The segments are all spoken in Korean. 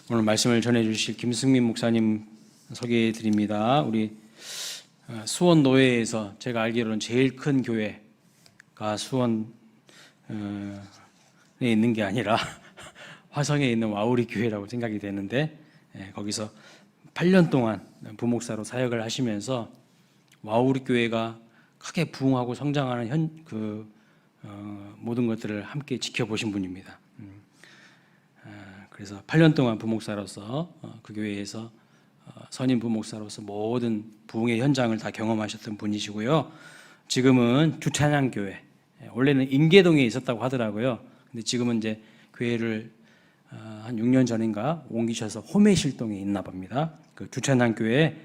오늘 말씀을 전해주실 김승민 목사님 소개해 드립니다. 우리 수원 노회에서 제가 알기로는 제일 큰 교회가 수원에 있는 게 아니라 화성에 있는 와우리 교회라고 생각이 되는데, 거기서 8년 동안 부목사로 사역을 하시면서 와우리 교회가 크게 부흥하고 성장하는 모든 것들을 함께 지켜보신 분입니다. 그래서 8년 동안 부목사로서 그 교회에서 선임 부목사로서 모든 부흥의 현장을 다 경험하셨던 분이시고요. 지금은 주찬양교회, 원래는 인계동에 있었다고 하더라고요. 근데 지금은 이제 교회를 한 6년 전인가 옮기셔서 호매실동에 있나 봅니다. 그 주찬양교회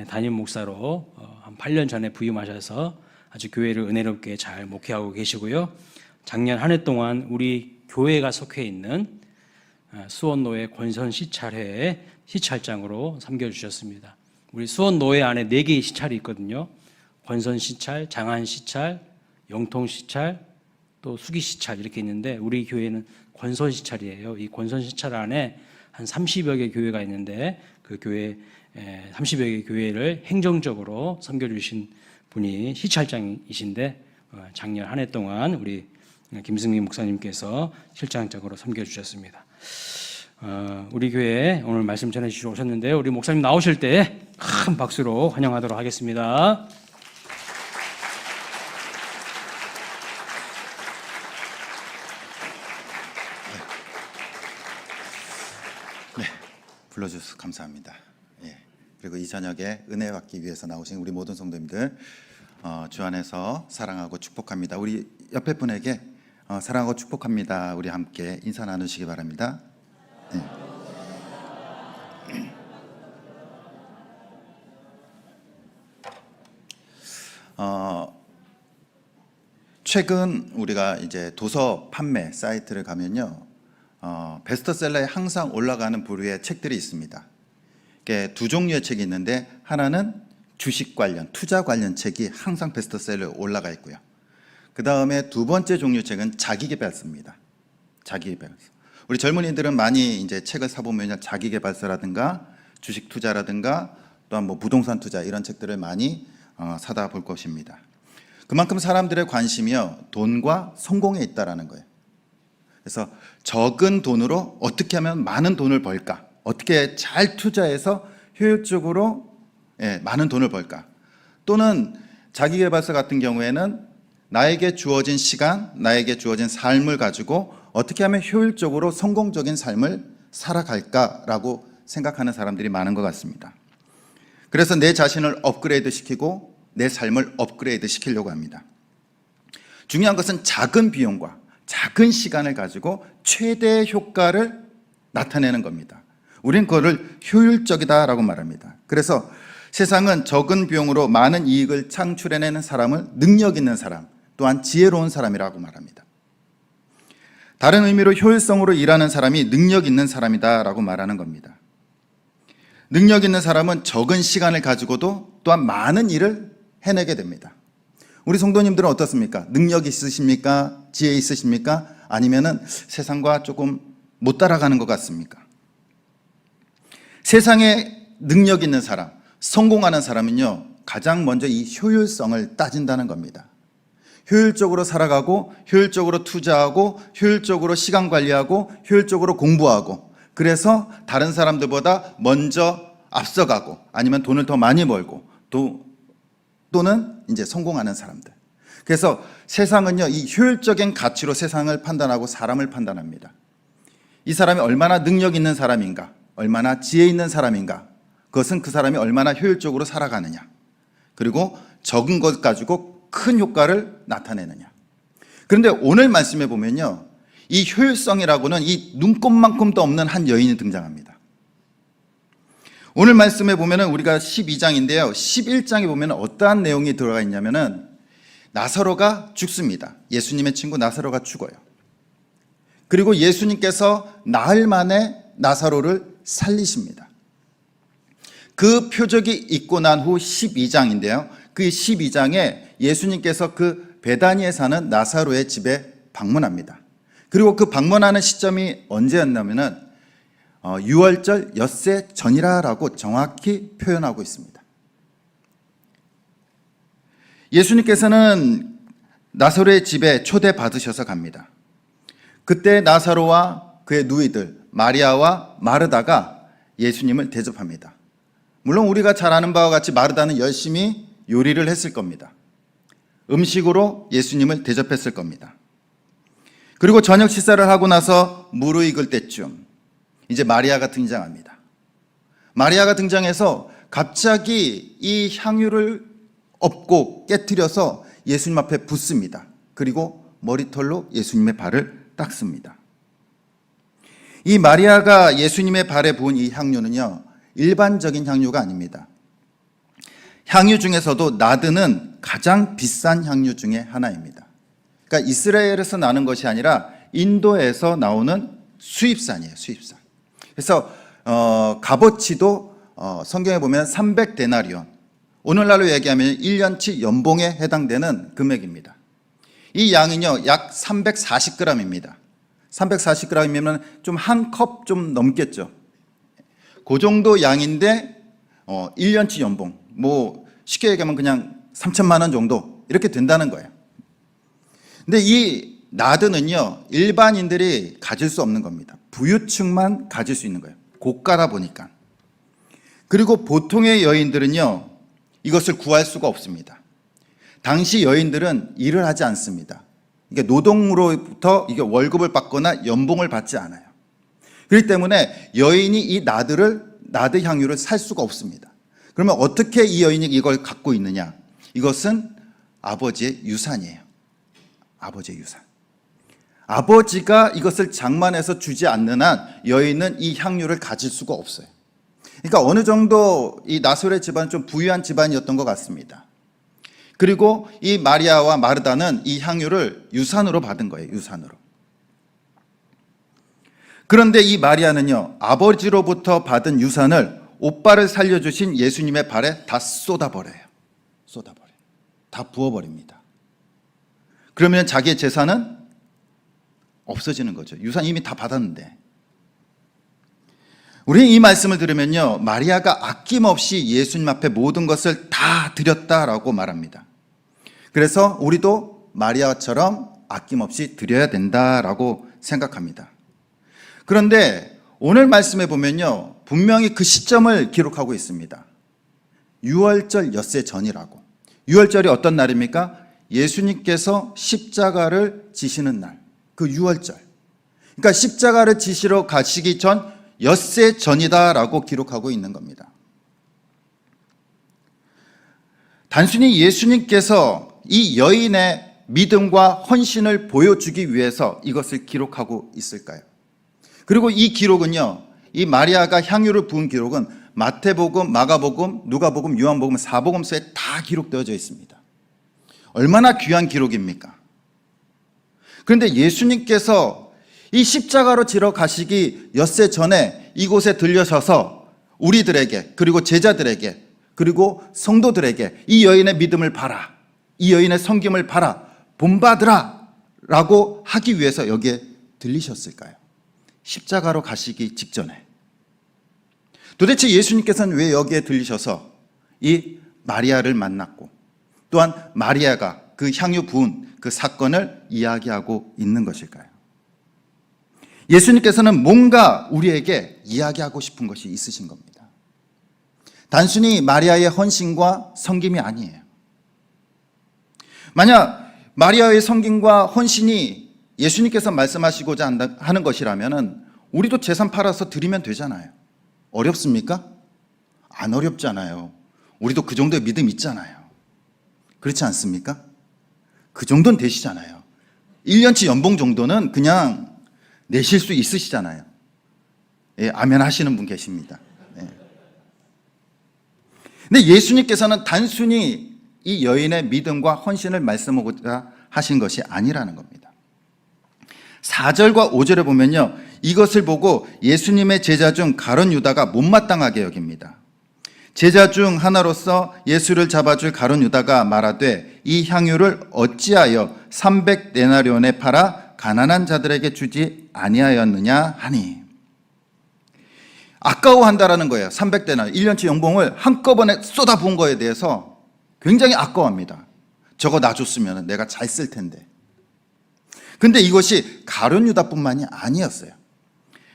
담임 목사로 한 8년 전에 부임하셔서 아주 교회를 은혜롭게 잘 목회하고 계시고요. 작년 한 해 동안 우리 교회가 속해 있는 수원노회 권선시찰회의 시찰장으로 섬겨주셨습니다. 우리 수원노회 안에 4개의 시찰이 있거든요. 권선시찰, 장안시찰, 영통시찰, 또 수기시찰 이렇게 있는데, 우리 교회는 권선시찰이에요. 이 권선시찰 안에 한 30여 개 교회가 있는데, 그 교회 30여 개 교회를 행정적으로 섬겨주신 분이 시찰장이신데, 작년 한 해 동안 우리 김승민 목사님께서 실장적으로 섬겨주셨습니다. 우리 교회에 오늘 말씀 전해주시러 오셨는데요. 우리 목사님 나오실 때 큰 박수로 환영하도록 하겠습니다. 네, 불러주셔서 감사합니다. 그리고 이 저녁에 은혜 받기 위해서 나오신 우리 모든 성도님들 주 안에서 사랑하고 축복합니다. 우리 옆에 분에게 사랑하고 축복합니다. 우리 함께 인사 나누시기 바랍니다. 네. 최근 우리가 이제 도서 판매 사이트를 가면요, 베스트셀러에 항상 올라가는 부류의 책들이 있습니다. 이게 두 종류의 책이 있는데, 하나는 주식 관련, 투자 관련 책이 항상 베스트셀러에 올라가 있고요. 그 다음에 두 번째 종류 책은 자기계발서입니다. 자기계발서. 우리 젊은이들은 많이 이제 책을 사보면 자기계발서라든가 주식 투자라든가 또한 뭐 부동산 투자 이런 책들을 많이 사다 볼 것입니다. 그만큼 사람들의 관심이요, 돈과 성공에 있다라는 거예요. 그래서 적은 돈으로 어떻게 하면 많은 돈을 벌까? 어떻게 잘 투자해서 효율적으로 많은 돈을 벌까? 또는 자기계발서 같은 경우에는 나에게 주어진 시간, 나에게 주어진 삶을 가지고 어떻게 하면 효율적으로 성공적인 삶을 살아갈까라고 생각하는 사람들이 많은 것 같습니다. 그래서 내 자신을 업그레이드 시키고 내 삶을 업그레이드 시키려고 합니다. 중요한 것은 작은 비용과 작은 시간을 가지고 최대 효과를 나타내는 겁니다. 우린 그거를 효율적이다라고 말합니다. 그래서 세상은 적은 비용으로 많은 이익을 창출해내는 사람을 능력 있는 사람, 또한 지혜로운 사람이라고 말합니다. 다른 의미로 효율성으로 일하는 사람이 능력 있는 사람이다라고 말하는 겁니다. 능력 있는 사람은 적은 시간을 가지고도 또한 많은 일을 해내게 됩니다. 우리 성도님들은 어떻습니까? 능력 있으십니까? 지혜 있으십니까? 아니면은 세상과 조금 못 따라가는 것 같습니까? 세상에 능력 있는 사람, 성공하는 사람은요, 가장 먼저 이 효율성을 따진다는 겁니다. 효율적으로 살아가고, 효율적으로 투자하고, 효율적으로 시간 관리하고, 효율적으로 공부하고, 그래서 다른 사람들보다 먼저 앞서가고, 아니면 돈을 더 많이 벌고, 또는 이제 성공하는 사람들. 그래서 세상은요, 이 효율적인 가치로 세상을 판단하고 사람을 판단합니다. 이 사람이 얼마나 능력 있는 사람인가, 얼마나 지혜 있는 사람인가, 그것은 그 사람이 얼마나 효율적으로 살아가느냐, 그리고 적은 것 가지고 큰 효과를 나타내느냐. 그런데 오늘 말씀해 보면요, 이 효율성이라고는 이 눈꼽만큼도 없는 한 여인이 등장합니다. 오늘 말씀에 보면은 우리가 12장인데요, 11장에 보면 어떠한 내용이 들어가 있냐면은 나사로가 죽습니다. 예수님의 친구 나사로가 죽어요. 그리고 예수님께서 나흘 만에 나사로를 살리십니다. 그 표적이 있고 난 후 12장인데요. 그 12장에 예수님께서 그 베다니에 사는 나사로의 집에 방문합니다. 그리고 그 방문하는 시점이 언제였냐면은 유월절 엿새 전이라라고 정확히 표현하고 있습니다. 예수님께서는 나사로의 집에 초대받으셔서 갑니다. 그때 나사로와 그의 누이들 마리아와 마르다가 예수님을 대접합니다. 물론 우리가 잘 아는 바와 같이 마르다는 열심히 요리를 했을 겁니다. 음식으로 예수님을 대접했을 겁니다. 그리고 저녁 식사를 하고 나서 무르익을 때쯤 이제 마리아가 등장합니다. 마리아가 등장해서 갑자기 이 향유를 엎고 깨트려서 예수님 앞에 붓습니다. 그리고 머리털로 예수님의 발을 닦습니다. 이 마리아가 예수님의 발에 부은 이 향유는요, 일반적인 향유가 아닙니다. 향유 중에서도 나드는 가장 비싼 향유 중에 하나입니다. 그러니까 이스라엘에서 나는 것이 아니라 인도에서 나오는 수입산이에요, 수입산. 그래서 값어치도 성경에 보면 300데나리온, 오늘날로 얘기하면 1년치 연봉에 해당되는 금액입니다. 이 양은요, 약 340g입니다. 340g이면 좀 한 컵 좀 넘겠죠. 그 정도 양인데 1년치 연봉, 뭐 쉽게 얘기하면 그냥 3천만 원 정도 이렇게 된다는 거예요. 근데 이 나드는요, 일반인들이 가질 수 없는 겁니다. 부유층만 가질 수 있는 거예요. 고가다 보니까. 그리고 보통의 여인들은요, 이것을 구할 수가 없습니다. 당시 여인들은 일을 하지 않습니다. 이게 노동으로부터 이게 월급을 받거나 연봉을 받지 않아요. 그렇기 때문에 여인이 이 나드 향유를 살 수가 없습니다. 그러면 어떻게 이 여인이 이걸 갖고 있느냐? 이것은 아버지의 유산이에요. 아버지의 유산. 아버지가 이것을 장만해서 주지 않는 한 여인은 이 향유를 가질 수가 없어요. 그러니까 어느 정도 이 나사렛 집안은 좀 부유한 집안이었던 것 같습니다. 그리고 이 마리아와 마르다는 이 향유를 유산으로 받은 거예요. 유산으로. 그런데 이 마리아는요, 아버지로부터 받은 유산을 오빠를 살려주신 예수님의 발에 다 쏟아버려요. 쏟아버려요. 다 부어버립니다. 그러면 자기의 재산은 없어지는 거죠. 유산 이미 다 받았는데. 우리는 이 말씀을 들으면요, 마리아가 아낌없이 예수님 앞에 모든 것을 다 드렸다라고 말합니다. 그래서 우리도 마리아처럼 아낌없이 드려야 된다라고 생각합니다. 그런데 오늘 말씀에 보면요, 분명히 그 시점을 기록하고 있습니다. 유월절 엿새 전이라고. 유월절이 어떤 날입니까? 예수님께서 십자가를 지시는 날, 그 유월절. 그러니까 십자가를 지시러 가시기 전 엿새 전이다라고 기록하고 있는 겁니다. 단순히 예수님께서 이 여인의 믿음과 헌신을 보여주기 위해서 이것을 기록하고 있을까요? 그리고 이 기록은요, 이 마리아가 향유를 부은 기록은 마태복음, 마가복음, 누가복음, 요한복음 4복음서에 다 기록되어져 있습니다. 얼마나 귀한 기록입니까? 그런데 예수님께서 이 십자가로 지러 가시기 엿새 전에 이곳에 들려서서 우리들에게, 그리고 제자들에게, 그리고 성도들에게 이 여인의 믿음을 봐라, 이 여인의 섬김을 봐라, 본받으라 라고 하기 위해서 여기에 들리셨을까요? 십자가로 가시기 직전에. 도대체 예수님께서는 왜 여기에 들리셔서 이 마리아를 만났고, 또한 마리아가 그 향유 부은 그 사건을 이야기하고 있는 것일까요? 예수님께서는 뭔가 우리에게 이야기하고 싶은 것이 있으신 겁니다. 단순히 마리아의 헌신과 섬김이 아니에요. 만약 마리아의 섬김과 헌신이 예수님께서 말씀하시고자 하는 것이라면 우리도 재산 팔아서 드리면 되잖아요. 어렵습니까? 안 어렵잖아요. 우리도 그 정도의 믿음 있잖아요. 그렇지 않습니까? 그 정도는 되시잖아요. 1년치 연봉 정도는 그냥 내실 수 있으시잖아요. 예, 아멘 하시는 분 계십니다. 네. 근데 예수님께서는 단순히 이 여인의 믿음과 헌신을 말씀하고자 하신 것이 아니라는 겁니다. 4절과 5절에 보면요, 이것을 보고 예수님의 제자 중 가룟 유다가 못마땅하게 여깁니다. 제자 중 하나로서 예수를 잡아줄 가룟 유다가 말하되 이 향유를 어찌하여 300데나리온에 팔아 가난한 자들에게 주지 아니하였느냐 하니. 아까워한다라는 거예요. 300데나리 1년치 연봉을 한꺼번에 쏟아부은 거에 대해서 굉장히 아까워합니다. 저거 나 줬으면 내가 잘 쓸 텐데. 근데 이것이 가룟 유다뿐만이 아니었어요.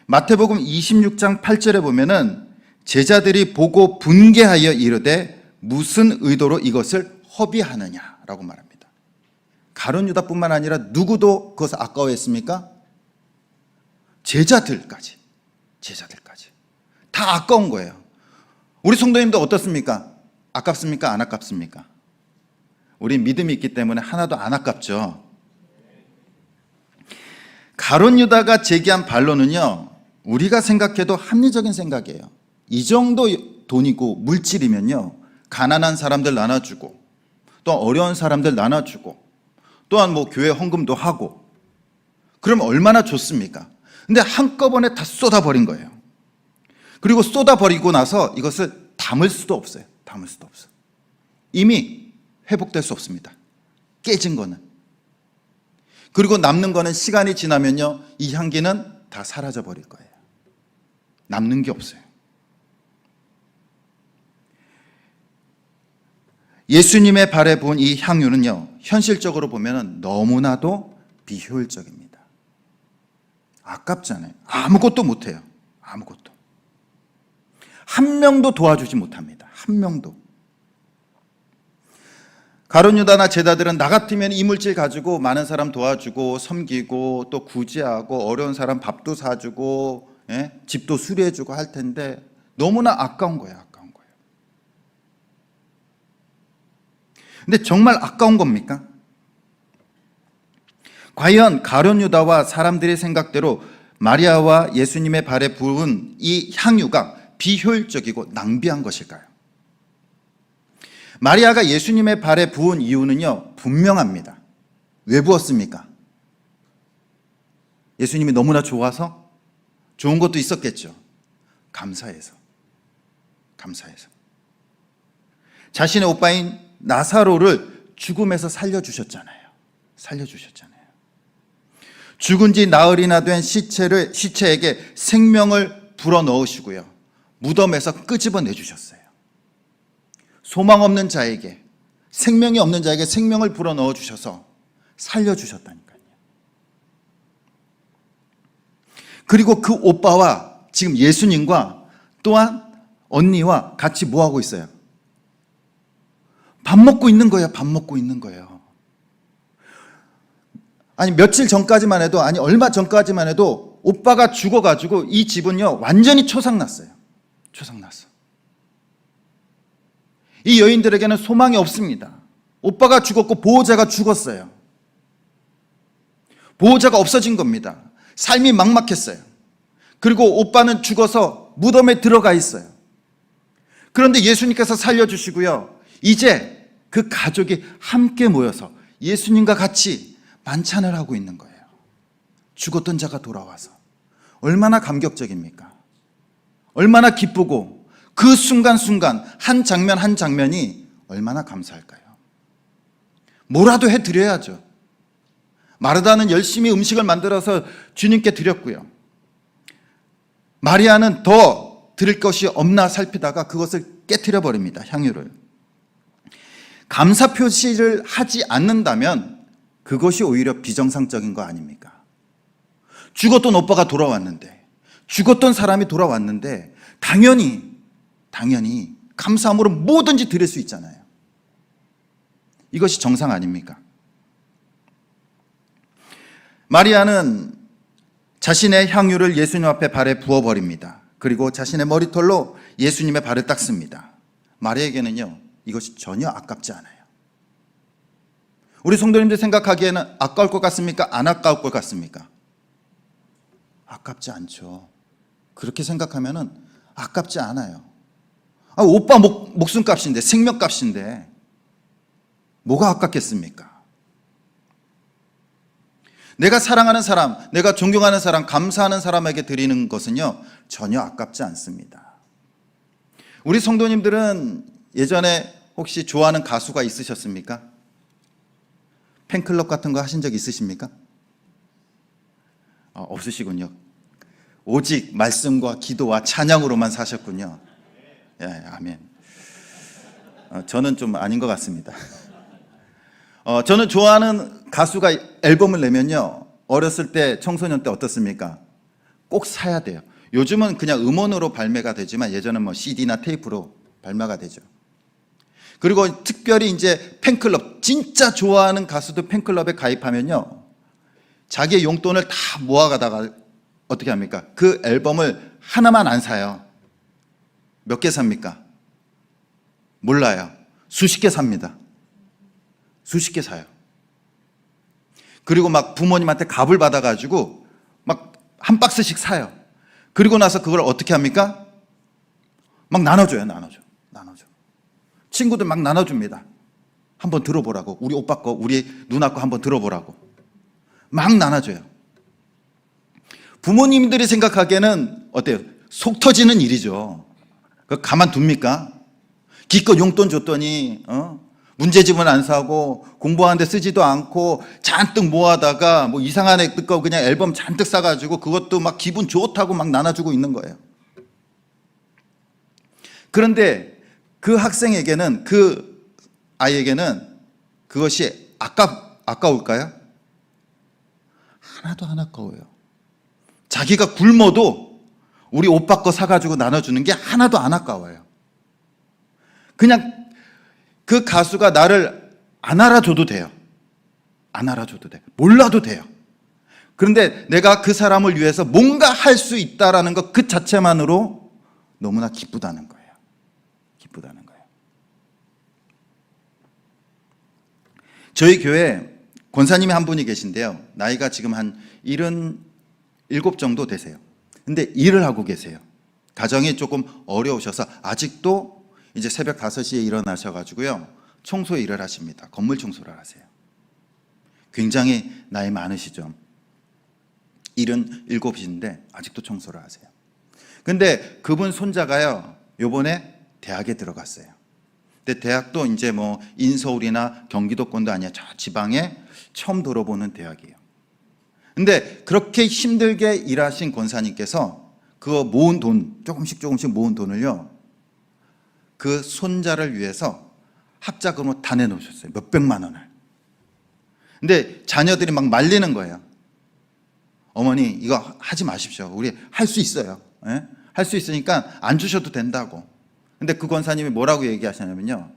마태복음 26장 8절에 보면은 제자들이 보고 분개하여 이르되 무슨 의도로 이것을 허비하느냐라고 말합니다. 가룟 유다뿐만 아니라 누구도 그것을 아까워했습니까? 제자들까지 다 아까운 거예요. 우리 성도님도 어떻습니까? 아깝습니까? 안 아깝습니까? 우리 믿음이 있기 때문에 하나도 안 아깝죠. 가룟 유다가 제기한 반론은요, 우리가 생각해도 합리적인 생각이에요. 이 정도 돈이고 물질이면요, 가난한 사람들 나눠주고 또 어려운 사람들 나눠주고 또한 뭐 교회 헌금도 하고 그러면 얼마나 좋습니까? 근데 한꺼번에 다 쏟아버린 거예요. 그리고 쏟아버리고 나서 이것을 담을 수도 없어요. 이미 회복될 수 없습니다. 깨진 거는. 그리고 남는 거는 시간이 지나면요, 이 향기는 다 사라져 버릴 거예요. 남는 게 없어요. 예수님의 발에 부은 이 향유는요, 현실적으로 보면 너무나도 비효율적입니다. 아깝잖아요. 아무것도 못해요. 아무것도. 한 명도 도와주지 못합니다. 한 명도. 가룟 유다나 제자들은 나 같으면 이 물질 가지고 많은 사람 도와주고 섬기고 또 구제하고 어려운 사람 밥도 사주고, 예? 집도 수리해주고 할 텐데 너무나 아까운 거예요. 근데 정말 아까운 겁니까? 과연 가룟 유다와 사람들의 생각대로 마리아와 예수님의 발에 부은 이 향유가 비효율적이고 낭비한 것일까요? 마리아가 예수님의 발에 부은 이유는요, 분명합니다. 왜 부었습니까? 예수님이 너무나 좋아서? 좋은 것도 있었겠죠. 감사해서. 자신의 오빠인 나사로를 죽음에서 살려주셨잖아요. 죽은 지 나흘이나 된 시체에게 생명을 불어넣으시고요, 무덤에서 끄집어내 주셨어요. 소망 없는 자에게, 생명이 없는 자에게 생명을 불어넣어 주셔서 살려주셨다니까요. 그리고 그 오빠와 지금 예수님과 또한 언니와 같이 뭐하고 있어요? 밥 먹고 있는 거예요. 아니 며칠 전까지만 해도, 아니 얼마 전까지만 해도 오빠가 죽어가지고 이 집은요 완전히 초상났어요. 이 여인들에게는 소망이 없습니다. 오빠가 죽었고 보호자가 죽었어요. 보호자가 없어진 겁니다. 삶이 막막했어요. 그리고 오빠는 죽어서 무덤에 들어가 있어요. 그런데 예수님께서 살려주시고요, 이제 그 가족이 함께 모여서 예수님과 같이 만찬을 하고 있는 거예요. 죽었던 자가 돌아와서. 얼마나 감격적입니까? 얼마나 기쁘고 그 순간순간 한 장면 한 장면이 얼마나 감사할까요? 뭐라도 해드려야죠. 마르다는 열심히 음식을 만들어서 주님께 드렸고요, 마리아는 더 드릴 것이 없나 살피다가 그것을 깨트려 버립니다. 향유를. 감사 표시를 하지 않는다면 그것이 오히려 비정상적인 거 아닙니까? 죽었던 오빠가 돌아왔는데, 죽었던 사람이 돌아왔는데 당연히 감사함으로 뭐든지 드릴 수 있잖아요. 이것이 정상 아닙니까? 마리아는 자신의 향유를 예수님 앞에 발에 부어버립니다. 그리고 자신의 머리털로 예수님의 발을 닦습니다. 마리아에게는요, 이것이 전혀 아깝지 않아요. 우리 성도님들 생각하기에는 아까울 것 같습니까? 안 아까울 것 같습니까? 아깝지 않죠. 그렇게 생각하면은 아깝지 않아요. 오빠 목숨값인데, 생명값인데 뭐가 아깝겠습니까? 내가 사랑하는 사람, 내가 존경하는 사람, 감사하는 사람에게 드리는 것은요 전혀 아깝지 않습니다. 우리 성도님들은 예전에 혹시 좋아하는 가수가 있으셨습니까? 팬클럽 같은 거 하신 적 있으십니까? 없으시군요. 오직 말씀과 기도와 찬양으로만 사셨군요. 예, 아멘. 저는 좀 아닌 것 같습니다. 저는 좋아하는 가수가 앨범을 내면요, 어렸을 때, 청소년 때 어떻습니까? 꼭 사야 돼요. 요즘은 그냥 음원으로 발매가 되지만 예전엔 뭐 CD나 테이프로 발매가 되죠. 그리고 특별히 이제 팬클럽, 진짜 좋아하는 가수들 팬클럽에 가입하면요, 자기의 용돈을 다 모아가다가 어떻게 합니까? 그 앨범을 하나만 안 사요. 몇 개 삽니까? 몰라요. 수십 개 삽니다. 수십 개 사요. 그리고 막 부모님한테 갑을 받아가지고 막 한 박스씩 사요. 그리고 나서 그걸 어떻게 합니까? 막 나눠줘요. 나눠줘. 친구들 막 나눠줍니다. 한번 들어보라고. 우리 오빠 거, 우리 누나 거 한번 들어보라고. 막 나눠줘요. 부모님들이 생각하기에는 어때요? 속 터지는 일이죠. 그거 가만둡니까? 기껏 용돈 줬더니 문제집은 안 사고 공부하는데 쓰지도 않고 잔뜩 모아다가 뭐 이상한 애 거 그냥 앨범 잔뜩 싸가지고 그것도 막 기분 좋다고 막 나눠주고 있는 거예요. 그런데 그 학생에게는, 그 아이에게는 그것이 아까울까요? 하나도 안 아까워요. 자기가 굶어도 우리 오빠 거 사가지고 나눠주는 게 하나도 안 아까워요. 그냥 그 가수가 나를 안 알아줘도 돼요. 안 알아줘도 돼. 몰라도 돼요. 그런데 내가 그 사람을 위해서 뭔가 할 수 있다라는 것 그 자체만으로 너무나 기쁘다는 거예요. 기쁘다는 거예요. 저희 교회 권사님이 한 분이 계신데요. 나이가 지금 한 77 정도 되세요. 근데 일을 하고 계세요. 가정이 조금 어려우셔서 아직도 이제 새벽 5시에 일어나셔가지고요, 청소 일을 하십니다. 건물 청소를 하세요. 굉장히 나이 많으시죠. 77인데 아직도 청소를 하세요. 근데 그분 손자가요, 요번에 대학에 들어갔어요. 근데 대학도 이제 뭐 인서울이나 경기도권도 아니야. 저 지방에 처음 들어보는 대학이에요. 근데 그렇게 힘들게 일하신 권사님께서 그거 모은 돈, 조금씩 모은 돈을요, 그 손자를 위해서 학자금으로 다 내놓으셨어요. 몇백만 원을. 근데 자녀들이 막 말리는 거예요. 어머니, 이거 하지 마십시오. 우리 할 수 있어요. 예? 할 수 있으니까 안 주셔도 된다고. 근데 그 권사님이 뭐라고 얘기하시냐면요,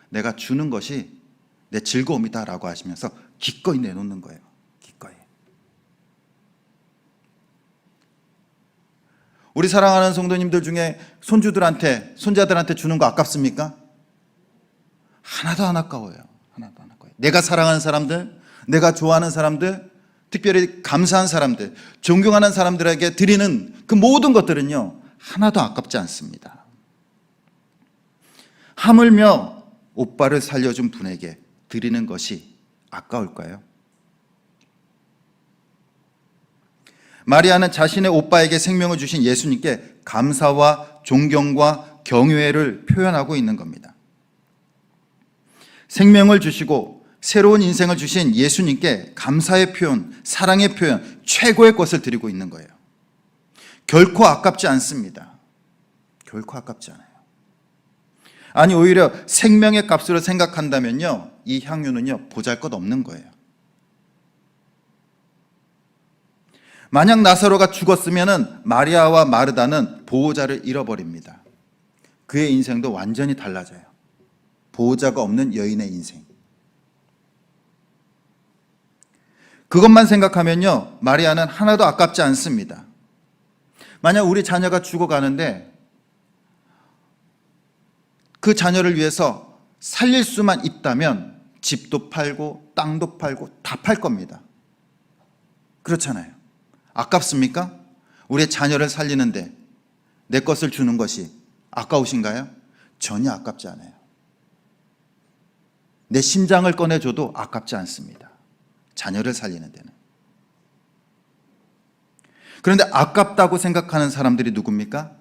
내가 주는 것이 내 즐거움이다라고 하시면서 기꺼이 내놓는 거예요. 기꺼이. 우리 사랑하는 성도님들 중에 손주들한테, 손자들한테 주는 거 아깝습니까? 하나도 안 아까워요. 하나도 안 아까워요. 내가 사랑하는 사람들, 내가 좋아하는 사람들, 특별히 감사한 사람들, 존경하는 사람들에게 드리는 그 모든 것들은요, 하나도 아깝지 않습니다. 하물며 오빠를 살려준 분에게 드리는 것이 아까울까요? 마리아는 자신의 오빠에게 생명을 주신 예수님께 감사와 존경과 경외를 표현하고 있는 겁니다. 생명을 주시고 새로운 인생을 주신 예수님께 감사의 표현, 사랑의 표현, 최고의 것을 드리고 있는 거예요. 결코 아깝지 않습니다. 결코 아깝지 않아요. 아니, 오히려 생명의 값으로 생각한다면요, 이 향유는요, 보잘것없는 거예요. 만약 나사로가 죽었으면 마리아와 마르다는 보호자를 잃어버립니다. 그의 인생도 완전히 달라져요. 보호자가 없는 여인의 인생. 그것만 생각하면요, 마리아는 하나도 아깝지 않습니다. 만약 우리 자녀가 죽어가는데 그 자녀를 위해서 살릴 수만 있다면 집도 팔고 땅도 팔고 다 팔 겁니다. 그렇잖아요. 아깝습니까? 우리의 자녀를 살리는데 내 것을 주는 것이 아까우신가요? 전혀 아깝지 않아요. 내 심장을 꺼내줘도 아깝지 않습니다. 자녀를 살리는 데는. 그런데 아깝다고 생각하는 사람들이 누굽니까?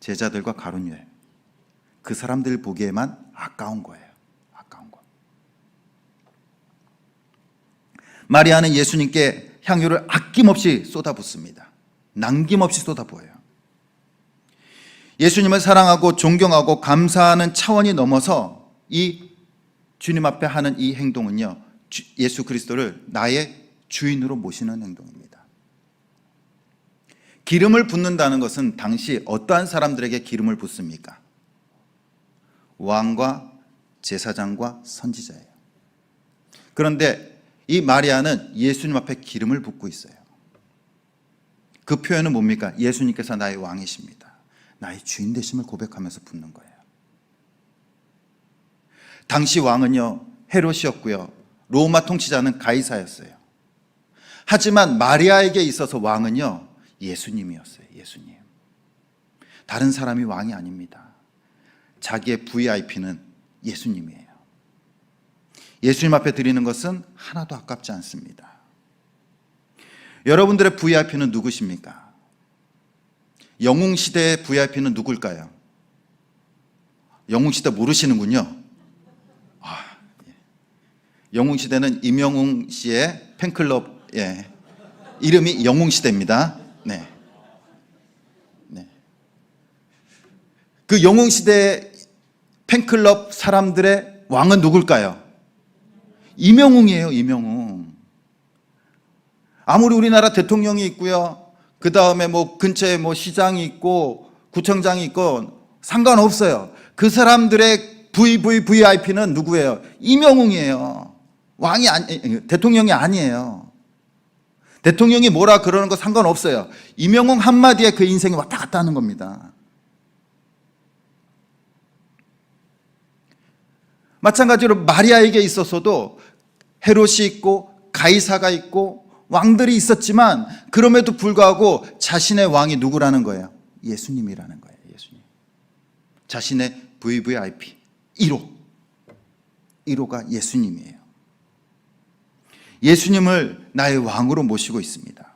제자들과 가룟유다. 그 사람들 보기에만 아까운 거예요. 아까운 거. 마리아는 예수님께 향유를 아낌없이 쏟아붓습니다. 남김없이 쏟아부어요. 예수님을 사랑하고 존경하고 감사하는 차원이 넘어서 이 주님 앞에 하는 이 행동은요, 예수 그리스도를 나의 주인으로 모시는 행동입니다. 기름을 붓는다는 것은 당시 어떠한 사람들에게 기름을 붓습니까? 왕과 제사장과 선지자예요. 그런데 이 마리아는 예수님 앞에 기름을 붓고 있어요. 그 표현은 뭡니까? 예수님께서 나의 왕이십니다. 나의 주인 되심을 고백하면서 붓는 거예요. 당시 왕은요, 헤롯이었고요, 로마 통치자는 가이사였어요. 하지만 마리아에게 있어서 왕은요, 예수님이었어요. 예수님. 다른 사람이 왕이 아닙니다. 자기의 VIP는 예수님이에요. 예수님 앞에 드리는 것은 하나도 아깝지 않습니다. 여러분들의 VIP는 누구십니까? 영웅시대의 VIP는 누굴까요? 영웅시대 모르시는군요. 영웅시대는 임영웅 씨의 팬클럽, 이름이 영웅시대입니다. 네. 그 영웅시대 팬클럽 사람들의 왕은 누굴까요? 임영웅이에요. 임영웅. 아무리 우리나라 대통령이 있고요, 그 다음에 뭐 근처에 뭐 시장이 있고 구청장이 있고 상관없어요. 그 사람들의 VVVIP는 누구예요? 임영웅이에요. 왕이 대통령이 아니에요. 대통령이 뭐라 그러는 거 상관없어요. 임영웅 한마디에 그 인생이 왔다 갔다 하는 겁니다. 마찬가지로 마리아에게 있어서도 헤롯이 있고 가이사가 있고 왕들이 있었지만 그럼에도 불구하고 자신의 왕이 누구라는 거예요? 예수님이라는 거예요. 예수님. 자신의 VVIP 1호가 예수님이에요. 예수님을 나의 왕으로 모시고 있습니다.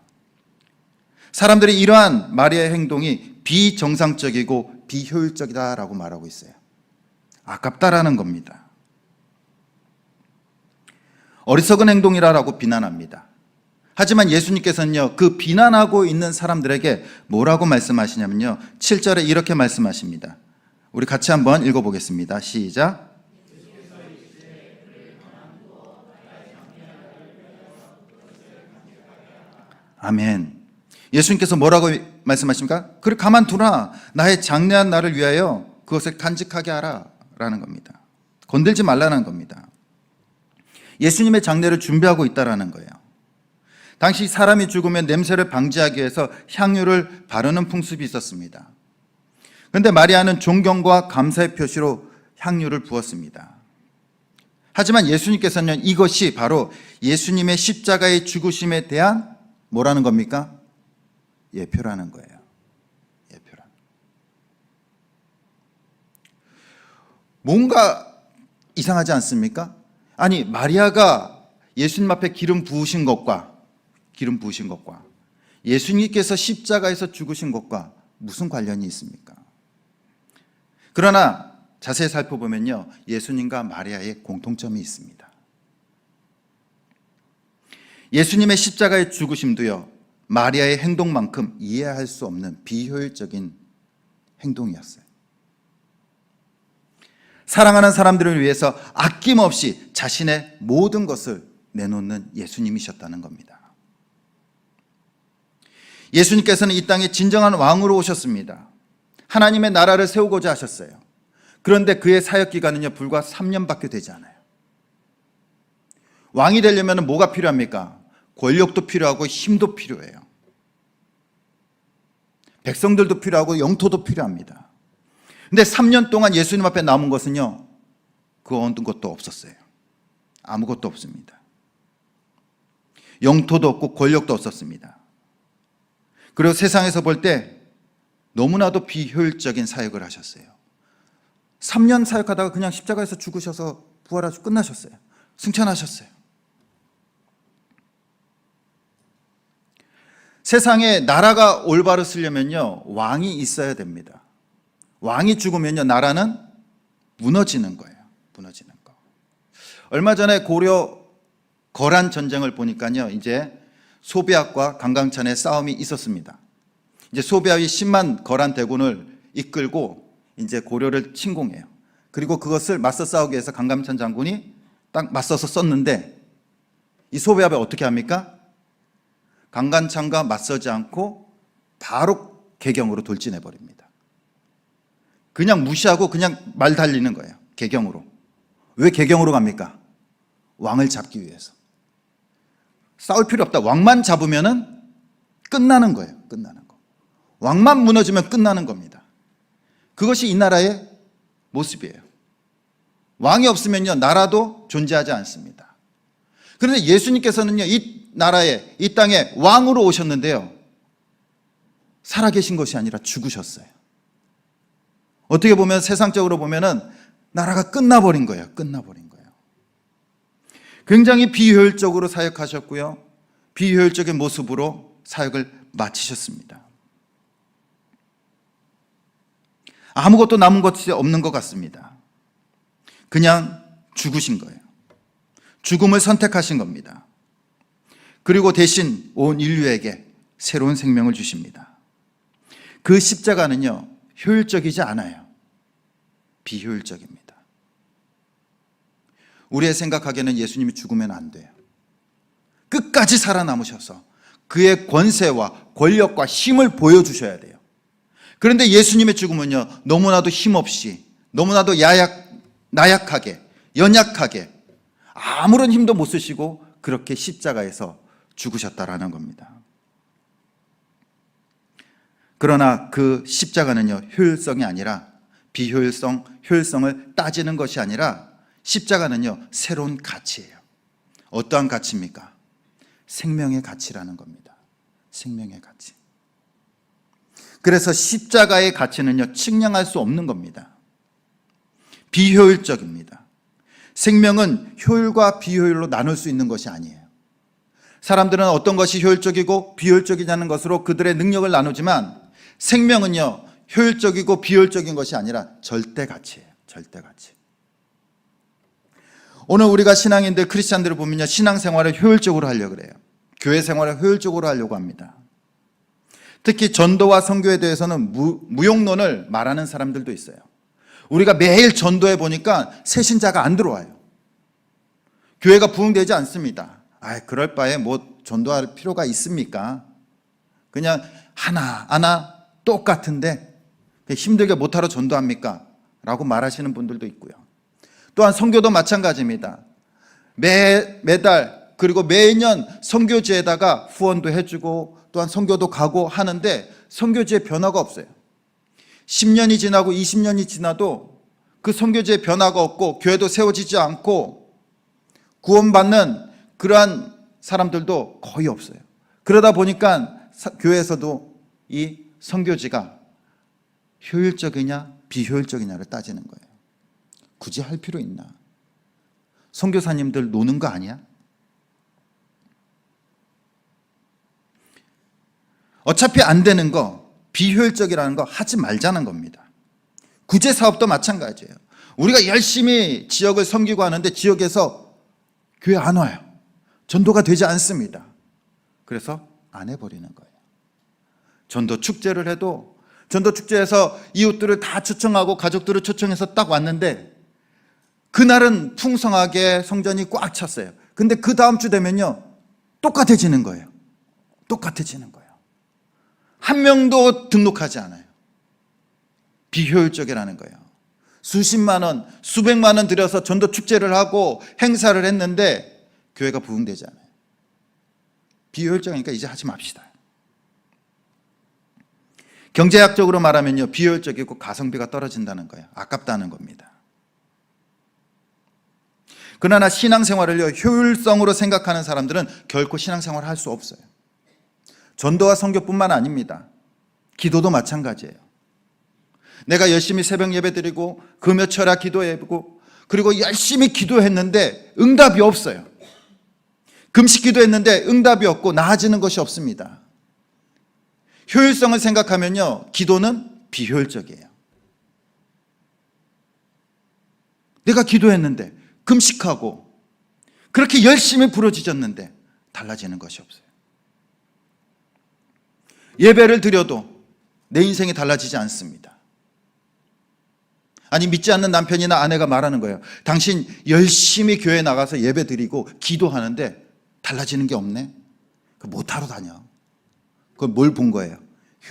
사람들이 이러한 마리아의 행동이 비정상적이고 비효율적이다라고 말하고 있어요. 아깝다라는 겁니다. 어리석은 행동이라고 비난합니다. 하지만 예수님께서는요, 그 비난하고 있는 사람들에게 뭐라고 말씀하시냐면요, 7절에 이렇게 말씀하십니다. 우리 같이 한번 읽어보겠습니다. 시작. 아멘. 예수님께서 뭐라고 말씀하십니까? 그래 가만두라. 나의 장래한 나를 위하여 그것을 간직하게 하라 라는 겁니다. 건들지 말라는 겁니다. 예수님의 장례를 준비하고 있다라는 거예요. 당시 사람이 죽으면 냄새를 방지하기 위해서 향유를 바르는 풍습이 있었습니다. 그런데 마리아는 존경과 감사의 표시로 향유를 부었습니다. 하지만 예수님께서는 이것이 바로 예수님의 십자가의 죽으심에 대한 뭐라는 겁니까? 예표라는 거예요. 예표라. 뭔가 이상하지 않습니까? 아니, 마리아가 예수님 앞에 기름 부으신 것과 예수님께서 십자가에서 죽으신 것과 무슨 관련이 있습니까? 그러나 자세히 살펴보면요, 예수님과 마리아의 공통점이 있습니다. 예수님의 십자가의 죽으심도요, 마리아의 행동만큼 이해할 수 없는 비효율적인 행동이었어요. 사랑하는 사람들을 위해서 아낌없이 자신의 모든 것을 내놓는 예수님이셨다는 겁니다. 예수님께서는 이 땅에 진정한 왕으로 오셨습니다. 하나님의 나라를 세우고자 하셨어요. 그런데 그의 사역 기간은요, 불과 3년밖에 되지 않아요. 왕이 되려면 뭐가 필요합니까? 권력도 필요하고 힘도 필요해요. 백성들도 필요하고 영토도 필요합니다. 근데 3년 동안 예수님 앞에 남은 것은요, 그 어느 것도 없었어요. 아무것도 없습니다. 영토도 없고 권력도 없었습니다. 그리고 세상에서 볼 때 너무나도 비효율적인 사역을 하셨어요. 3년 사역하다가 그냥 십자가에서 죽으셔서 부활하시고 끝나셨어요. 승천하셨어요. 세상에 나라가 올바로 쓰려면요, 왕이 있어야 됩니다. 왕이 죽으면요, 나라는 무너지는 거예요. 무너지는 거. 얼마 전에 고려 거란 전쟁을 보니까요, 이제 소비압과 강강찬의 싸움이 있었습니다. 이제 소비하위 10만 거란 대군을 이끌고 이제 고려를 침공해요. 그리고 그것을 맞서 싸우기 위해서 강감찬 장군이 딱 맞서서 썼는데 이 소비하위 어떻게 합니까? 강감찬과 맞서지 않고 바로 개경으로 돌진해 버립니다. 그냥 무시하고 그냥 말 달리는 거예요. 개경으로. 왜 개경으로 갑니까? 왕을 잡기 위해서. 싸울 필요 없다. 왕만 잡으면은 끝나는 거예요. 끝나는 거. 왕만 무너지면 끝나는 겁니다. 그것이 이 나라의 모습이에요. 왕이 없으면요, 나라도 존재하지 않습니다. 그런데 예수님께서는요, 이 나라에, 이 땅에 왕으로 오셨는데요, 살아계신 것이 아니라 죽으셨어요. 어떻게 보면 세상적으로 보면은 나라가 끝나버린 거예요. 끝나버린 거예요. 굉장히 비효율적으로 사역하셨고요, 비효율적인 모습으로 사역을 마치셨습니다. 아무것도 남은 것이 없는 것 같습니다. 그냥 죽으신 거예요. 죽음을 선택하신 겁니다. 그리고 대신 온 인류에게 새로운 생명을 주십니다. 그 십자가는요, 효율적이지 않아요. 비효율적입니다. 우리의 생각하기에는 예수님이 죽으면 안 돼요. 끝까지 살아남으셔서 그의 권세와 권력과 힘을 보여주셔야 돼요. 그런데 예수님의 죽음은요, 너무나도 힘없이, 너무나도 나약하게, 연약하게, 아무런 힘도 못 쓰시고 그렇게 십자가에서 죽으셨다라는 겁니다. 그러나 그 십자가는요, 효율성이 아니라 비효율성, 효율성을 따지는 것이 아니라 십자가는요, 새로운 가치예요. 어떠한 가치입니까? 생명의 가치라는 겁니다. 생명의 가치. 그래서 십자가의 가치는요, 측량할 수 없는 겁니다. 비효율적입니다. 생명은 효율과 비효율로 나눌 수 있는 것이 아니에요. 사람들은 어떤 것이 효율적이고 비효율적이냐는 것으로 그들의 능력을 나누지만 생명은요, 효율적이고 비효율적인 것이 아니라 절대 가치예요. 절대 가치. 오늘 우리가 신앙인들, 크리스찬들을 보면요, 신앙생활을 효율적으로 하려고 그래요. 교회 생활을 효율적으로 하려고 합니다. 특히 전도와 선교에 대해서는 무용론을 말하는 사람들도 있어요. 우리가 매일 전도해 보니까 새 신자가 안 들어와요. 교회가 부흥되지 않습니다. 그럴 바에 뭐 전도할 필요가 있습니까? 그냥 하나 똑같은데 힘들게 못하러 전도합니까? 라고 말하시는 분들도 있고요. 또한 선교도 마찬가지입니다. 매달 그리고 매년 선교지에다가 후원도 해주고 또한 선교도 가고 하는데 선교지에 변화가 없어요. 10년이 지나고 20년이 지나도 그 선교지에 변화가 없고 교회도 세워지지 않고 구원받는 그러한 사람들도 거의 없어요. 그러다 보니까 교회에서도 이 선교지가 효율적이냐 비효율적이냐를 따지는 거예요. 굳이 할 필요 있나? 선교사님들 노는 거 아니야? 어차피 안 되는 거, 비효율적이라는 거 하지 말자는 겁니다. 구제 사업도 마찬가지예요. 우리가 열심히 지역을 섬기고 하는데 지역에서 교회 안 와요. 전도가 되지 않습니다. 그래서 안 해버리는 거예요. 전도 축제를 해도 전도 축제에서 이웃들을 다 초청하고 가족들을 초청해서 딱 왔는데 그날은 풍성하게 성전이 꽉 찼어요. 근데 그 다음 주 되면요, 똑같아지는 거예요. 똑같아지는 거예요. 한 명도 등록하지 않아요. 비효율적이라는 거예요. 수십만 원, 수백만 원 들여서 전도 축제를 하고 행사를 했는데 교회가 부흥되지 않아요. 비효율적이니까 이제 하지 맙시다. 경제학적으로 말하면요, 비효율적이고 가성비가 떨어진다는 거예요. 아깝다는 겁니다. 그러나 신앙생활을요, 효율성으로 생각하는 사람들은 결코 신앙생활을 할 수 없어요. 전도와 선교뿐만 아닙니다. 기도도 마찬가지예요. 내가 열심히 새벽 예배 드리고 금요 철야 기도해보고 그리고 열심히 기도했는데 응답이 없어요. 금식 기도했는데 응답이 없고 나아지는 것이 없습니다. 효율성을 생각하면요, 기도는 비효율적이에요. 내가 기도했는데 금식하고 그렇게 열심히 부르짖었는데 달라지는 것이 없어요. 예배를 드려도 내 인생이 달라지지 않습니다. 아니, 믿지 않는 남편이나 아내가 말하는 거예요. 당신 열심히 교회 나가서 예배 드리고 기도하는데 달라지는 게 없네. 그 못하러 다녀. 그건 뭘 본 거예요?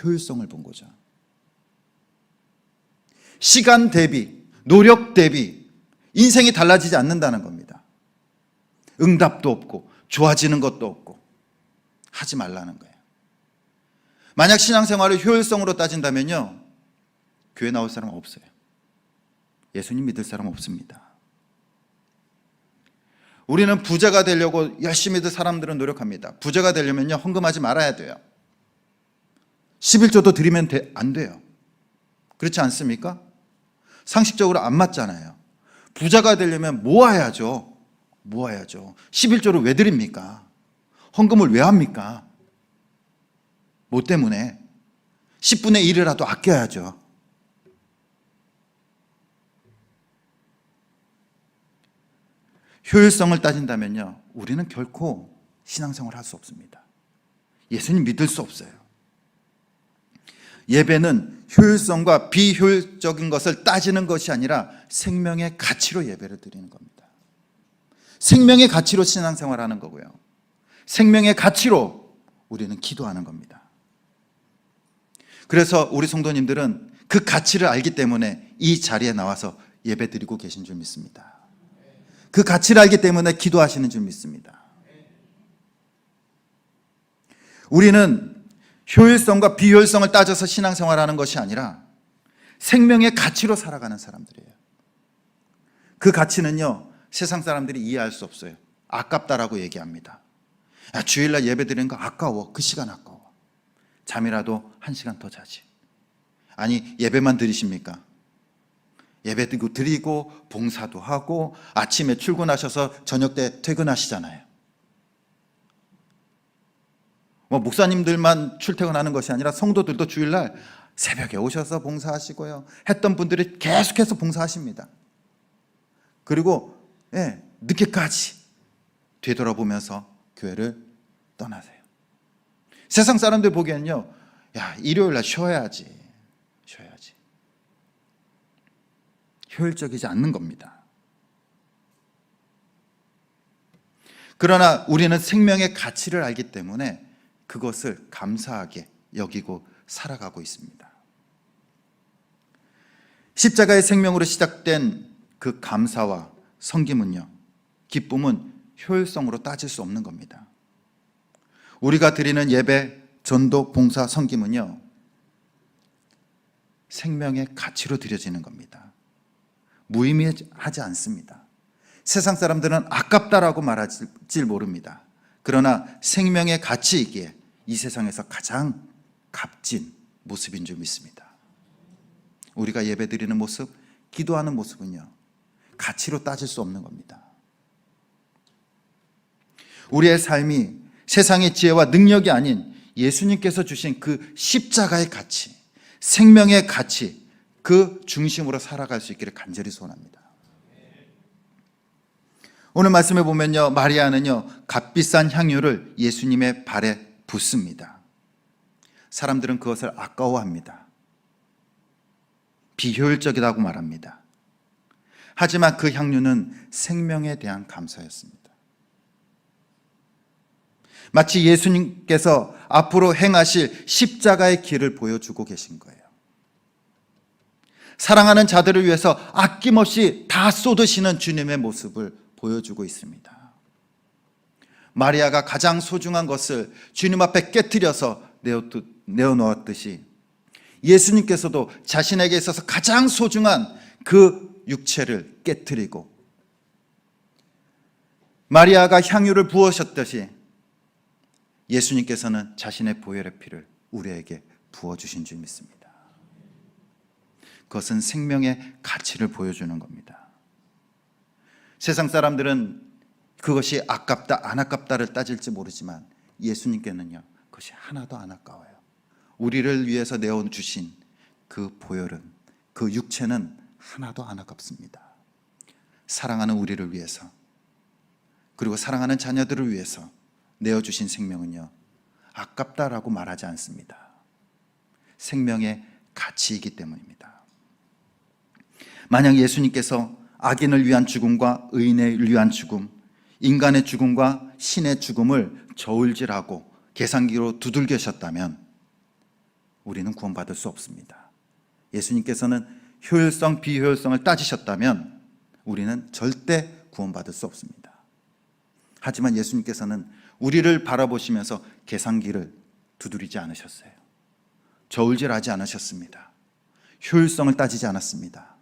효율성을 본 거죠. 시간 대비, 노력 대비 인생이 달라지지 않는다는 겁니다. 응답도 없고 좋아지는 것도 없고 하지 말라는 거예요. 만약 신앙생활을 효율성으로 따진다면요, 교회 나올 사람 없어요. 예수님 믿을 사람 없습니다. 우리는 부자가 되려고 열심히들 사람들은 노력합니다. 부자가 되려면요, 헌금하지 말아야 돼요. 11조도 드리면 안 돼요. 그렇지 않습니까? 상식적으로 안 맞잖아요. 부자가 되려면 모아야죠. 모아야죠. 11조를 왜 드립니까? 헌금을 왜 합니까? 뭐 때문에? 10분의 1이라도 아껴야죠. 효율성을 따진다면요, 우리는 결코 신앙생활을 할 수 없습니다. 예수님 믿을 수 없어요. 예배는 효율성과 비효율적인 것을 따지는 것이 아니라 생명의 가치로 예배를 드리는 겁니다. 생명의 가치로 신앙생활하는 거고요. 생명의 가치로 우리는 기도하는 겁니다. 그래서 우리 성도님들은 그 가치를 알기 때문에 이 자리에 나와서 예배 드리고 계신 줄 믿습니다. 그 가치를 알기 때문에 기도하시는 줄 믿습니다. 우리는 효율성과 비효율성을 따져서 신앙생활하는 것이 아니라 생명의 가치로 살아가는 사람들이에요. 그 가치는요, 세상 사람들이 이해할 수 없어요. 아깝다라고 얘기합니다. 야, 주일날 예배 드리는 거 아까워. 그 시간 아까워. 잠이라도 1시간 더 자지. 아니, 예배만 드리십니까? 예배 드리고 봉사도 하고 아침에 출근하셔서 저녁 때 퇴근하시잖아요. 뭐 목사님들만 출퇴근하는 것이 아니라 성도들도 주일날 새벽에 오셔서 봉사하시고요. 했던 분들이 계속해서 봉사하십니다. 그리고 늦게까지 되돌아보면서 교회를 떠나세요. 세상 사람들 보기에는요, 야, 일요일날 쉬어야지. 효율적이지 않는 겁니다. 그러나 우리는 생명의 가치를 알기 때문에 그것을 감사하게 여기고 살아가고 있습니다. 십자가의 생명으로 시작된 그 감사와 섬김은요, 기쁨은 효율성으로 따질 수 없는 겁니다. 우리가 드리는 예배, 전도, 봉사, 섬김은요, 생명의 가치로 드려지는 겁니다. 무의미하지 않습니다. 세상 사람들은 아깝다라고 말할지 모릅니다. 그러나 생명의 가치이기에 이 세상에서 가장 값진 모습인 줄 믿습니다. 우리가 예배드리는 모습, 기도하는 모습은요, 가치로 따질 수 없는 겁니다. 우리의 삶이 세상의 지혜와 능력이 아닌 예수님께서 주신 그 십자가의 가치, 생명의 가치, 그 중심으로 살아갈 수 있기를 간절히 소원합니다. 오늘 말씀에 보면요, 마리아는요, 값비싼 향유를 예수님의 발에 붓습니다. 사람들은 그것을 아까워합니다. 비효율적이라고 말합니다. 하지만 그 향유는 생명에 대한 감사였습니다. 마치 예수님께서 앞으로 행하실 십자가의 길을 보여주고 계신 거예요. 사랑하는 자들을 위해서 아낌없이 다 쏟으시는 주님의 모습을 보여주고 있습니다. 마리아가 가장 소중한 것을 주님 앞에 깨트려서 내어놓았듯이 예수님께서도 자신에게 있어서 가장 소중한 그 육체를 깨트리고 마리아가 향유를 부으셨듯이 예수님께서는 자신의 보혈의 피를 우리에게 부어주신 줄 믿습니다. 그것은 생명의 가치를 보여주는 겁니다. 세상 사람들은 그것이 아깝다 안 아깝다를 따질지 모르지만 예수님께는요, 그것이 하나도 안 아까워요. 우리를 위해서 내어주신 그 보혈은, 그 육체는 하나도 안 아깝습니다. 사랑하는 우리를 위해서, 그리고 사랑하는 자녀들을 위해서 내어주신 생명은요, 아깝다라고 말하지 않습니다. 생명의 가치이기 때문입니다. 만약 예수님께서 악인을 위한 죽음과 의인을 위한 죽음, 인간의 죽음과 신의 죽음을 저울질하고 계산기로 두들겨셨다면 우리는 구원받을 수 없습니다. 예수님께서는 효율성, 비효율성을 따지셨다면 우리는 절대 구원받을 수 없습니다. 하지만 예수님께서는 우리를 바라보시면서 계산기를 두드리지 않으셨어요. 저울질하지 않으셨습니다. 효율성을 따지지 않았습니다.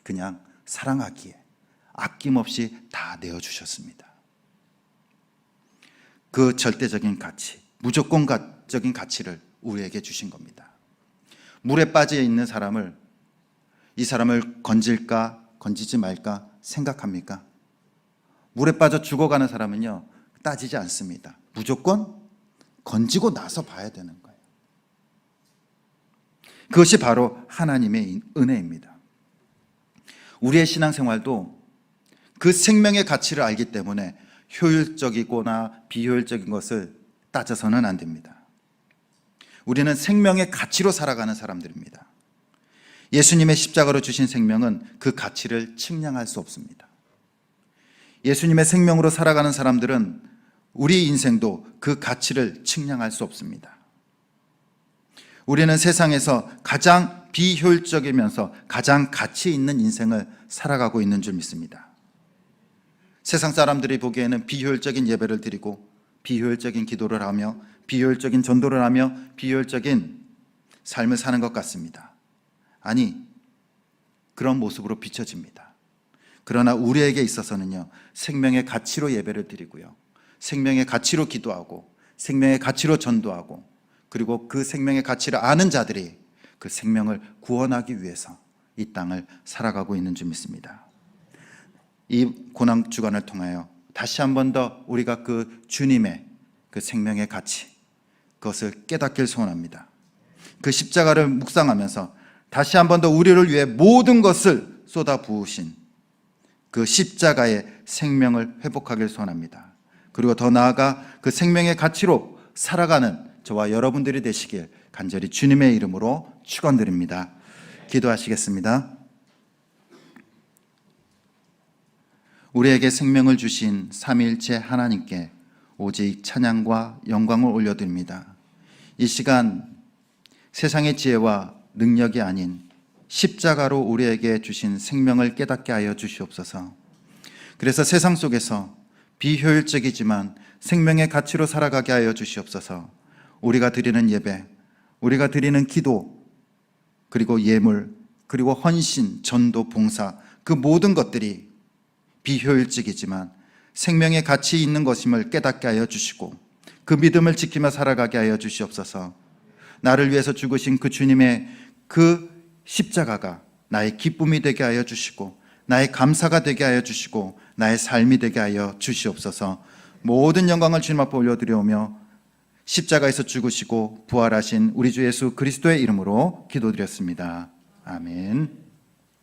그냥 사랑하기에 아낌없이 다 내어주셨습니다. 그 절대적인 가치, 무조건적인 가치를 우리에게 주신 겁니다. 물에 빠져 있는 사람을, 이 사람을 건질까 건지지 말까 생각합니까? 물에 빠져 죽어가는 사람은요, 따지지 않습니다. 무조건 건지고 나서 봐야 되는 거예요. 그것이 바로 하나님의 은혜입니다. 우리의 신앙생활도 그 생명의 가치를 알기 때문에 효율적이거나 비효율적인 것을 따져서는 안 됩니다. 우리는 생명의 가치로 살아가는 사람들입니다. 예수님의 십자가로 주신 생명은 그 가치를 측량할 수 없습니다. 예수님의 생명으로 살아가는 사람들은 우리 인생도 그 가치를 측량할 수 없습니다. 우리는 세상에서 가장 비효율적이면서 가장 가치 있는 인생을 살아가고 있는 줄 믿습니다. 세상 사람들이 보기에는 비효율적인 예배를 드리고 비효율적인 기도를 하며 비효율적인 전도를 하며 비효율적인 삶을 사는 것 같습니다. 아니, 그런 모습으로 비춰집니다. 그러나 우리에게 있어서는요, 생명의 가치로 예배를 드리고요, 생명의 가치로 기도하고 생명의 가치로 전도하고, 그리고 그 생명의 가치를 아는 자들이 그 생명을 구원하기 위해서 이 땅을 살아가고 있는 줄 믿습니다. 이 고난 주간을 통하여 다시 한 번 더 우리가 그 주님의 그 생명의 가치, 그것을 깨닫길 소원합니다. 그 십자가를 묵상하면서 다시 한 번 더 우리를 위해 모든 것을 쏟아 부으신 그 십자가의 생명을 회복하길 소원합니다. 그리고 더 나아가 그 생명의 가치로 살아가는 저와 여러분들이 되시길 간절히 주님의 이름으로 축원드립니다. 기도하시겠습니다. 우리에게 생명을 주신 삼위일체 하나님께 오직 찬양과 영광을 올려드립니다. 이 시간 세상의 지혜와 능력이 아닌 십자가로 우리에게 주신 생명을 깨닫게 하여 주시옵소서. 그래서 세상 속에서 비효율적이지만 생명의 가치로 살아가게 하여 주시옵소서. 우리가 드리는 예배, 우리가 드리는 기도, 그리고 예물, 그리고 헌신, 전도, 봉사, 그 모든 것들이 비효율적이지만 생명의 가치 있는 것임을 깨닫게 하여 주시고 그 믿음을 지키며 살아가게 하여 주시옵소서. 나를 위해서 죽으신 그 주님의 그 십자가가 나의 기쁨이 되게 하여 주시고 나의 감사가 되게 하여 주시고 나의 삶이 되게 하여 주시옵소서. 모든 영광을 주님 앞에 올려드려오며 십자가에서 죽으시고 부활하신 우리 주 예수 그리스도의 이름으로 기도드렸습니다. 아멘.